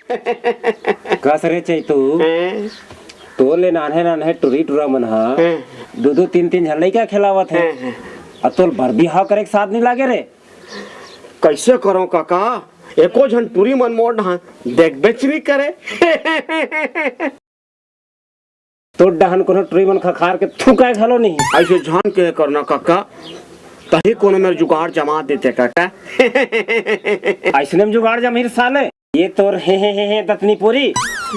कस रे चैतू तो ले नान्हे टुरी टुरा मन हा दो तीन झन लइका खिलावत है और तोर बर बिहाव करे के साथ नहीं लागे रे। कैसे करो काका, एको झन टुरी मन मोड़ ना देख बेच नहीं करे। तो डहन कोनो टुरी मन खखार के थूकाए घलो नहीं। ऐसे जान के करना काका, तही कोनो मेरे जुगाड़ जमा देते काका। ऐसने में जुगाड़ जमीर साले ये तोर हे दतनी पूरी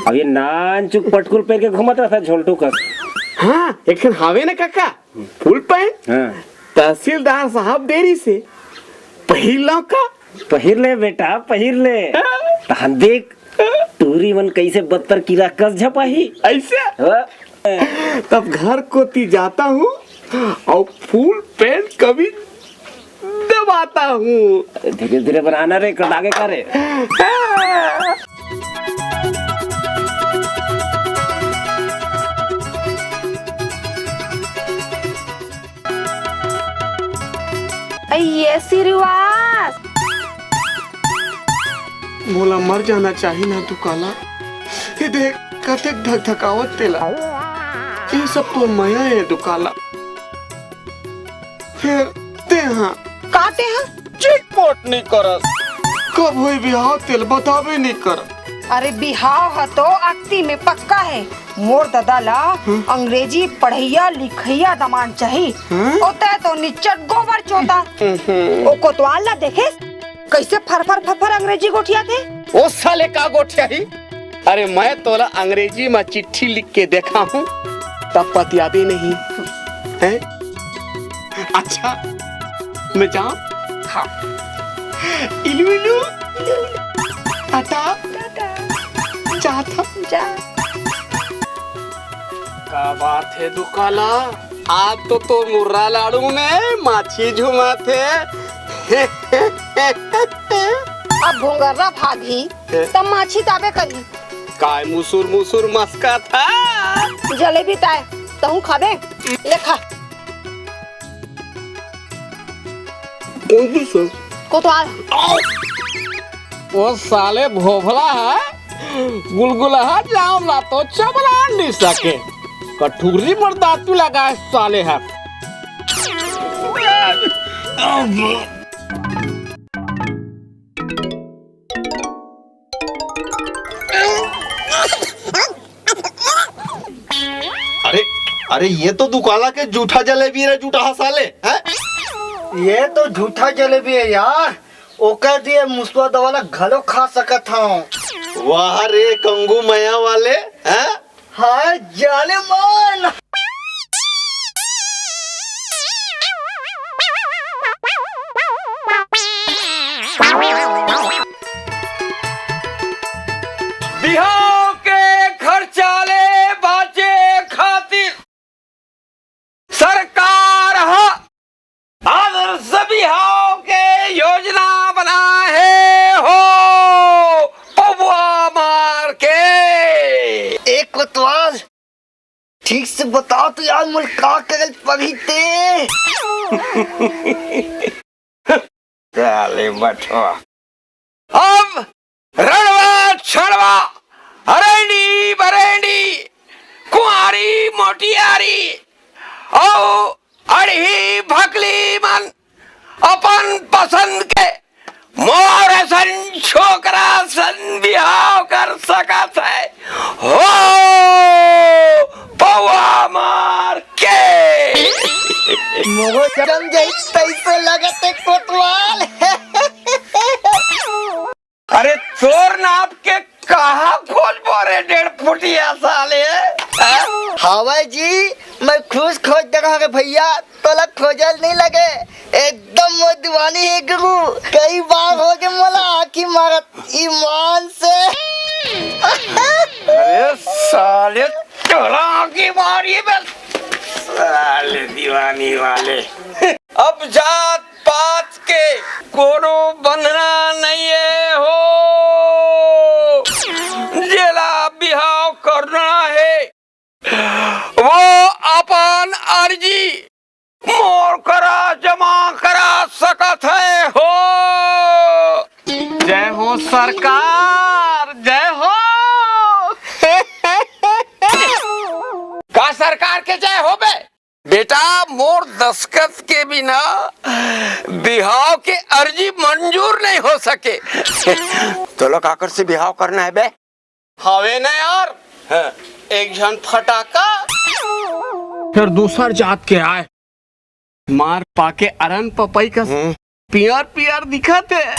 अब ये नान चुक पटकुल पे के घूमत रहा झोलटू कर। हाँ एक हावे ना काका फुल पैंट। हाँ। तहसीलदार साहब देरी से पहिला का पहिर ले बेटा पहिर ले। तहन देख टूरी मन कैसे बदतर कीड़ा कस झपाही ऐसे। तब घर को ती जाता हूँ और फुल पैंट कभी दबाता हूँ। धीरे धीरे बनाना रे कर आगे करे। ये सिरवास मोला मर जाना चाहिए ना तू काला। ये देख कतेक धक धकावत तेला, ये सब तो माया है तू काला। फिर ते हाँ काते हैं चिटपोट नहीं करत, कब हुई बिहाव तेल बतावे नहीं कर। अरे बिहाव है तो अक्ति में पक्का है। मोर ददाला अंग्रेजी पढ़ैया लिखैया दमान चाहिए। ओते तो निच्चट गोबर चोता। ओ कोतवाल देखे कैसे फर अंग्रेजी गोठिया थे। ओ साले का गोठिया ही। अरे मैं तोला अंग्रेजी में चिट्ठी लिख के देखा हूँ तब पतियाबे नहीं है। अच्छा मैं जाऊँ? हाँ। इलू इलू टाटा जाता जा। क्या बात है दुकाला, आज तो मुर्रा लाड़ू में माछी झुमा थे। अब भोंगर्रा भागी तब माछी ताबे करी। काय मुसुर मुसुर मस्का था। जलेबी ताए तहु खाबे लेखा। कौन सी सर? कोतवाल वो साले भोभला है, गुलगुला है जामला तो चबला नहीं सके। कठुरी मर्दातू लगा है साले है। अरे ये तो दुकाला के जूठा जलेबी रे जूठा साले है। ये तो झूठा जलेबी है यार, ओकर दिए मुसवा दवाला घलो खा सकत हूँ। वाह रे कंगू मया वाले हैं। हाय जाले मन। बिहाव के खर्चाले बाचे खातिर सरकार आदर्श बिहाव के योजना बना है हो पबुआ मार के। एक कोतवाल ठीक से बताओ तो यार मुझे का करल पड़ी ते। साले बटवा अब रणवा छड़वा अरेंडी बरेंडी कुंवारी मोटियारी ओ अड़ी भकली मन अपन पसंद के मोर सन छोकरा सन बिहाव कर सकत है हो पौआ मार के। मोगो जम जाई तैसे लगते कोतवाल। अरे चोर नाप के कहा खोज बोरे 1.5 फुटिया साले। हवा जी मैं खुश खोज देखा के भैया तोला खोजल नहीं लगे, एकदम वो दीवानी है गुरु। कई बार हो गए मोला आखी मारत ईमान से। अरे साले टोला की मारी बस साले दीवानी वाले। अब जात पात के कोनो बंधना नहीं है हो, जेला बिहाव करना है वो अपन अर्जी मोर करा जमा करा सकत है हो। जय हो सरकार, जय हो बेटा मोर दस्खत के बिना बिहाव के अर्जी मंजूर नहीं हो सके। तो लोग आकर से बिहाव करना है बे? हवे ना यार, एक जन फटाका फिर दूसर जात के आए, मार पाके अरन पपई का पियर पियर दिखत है।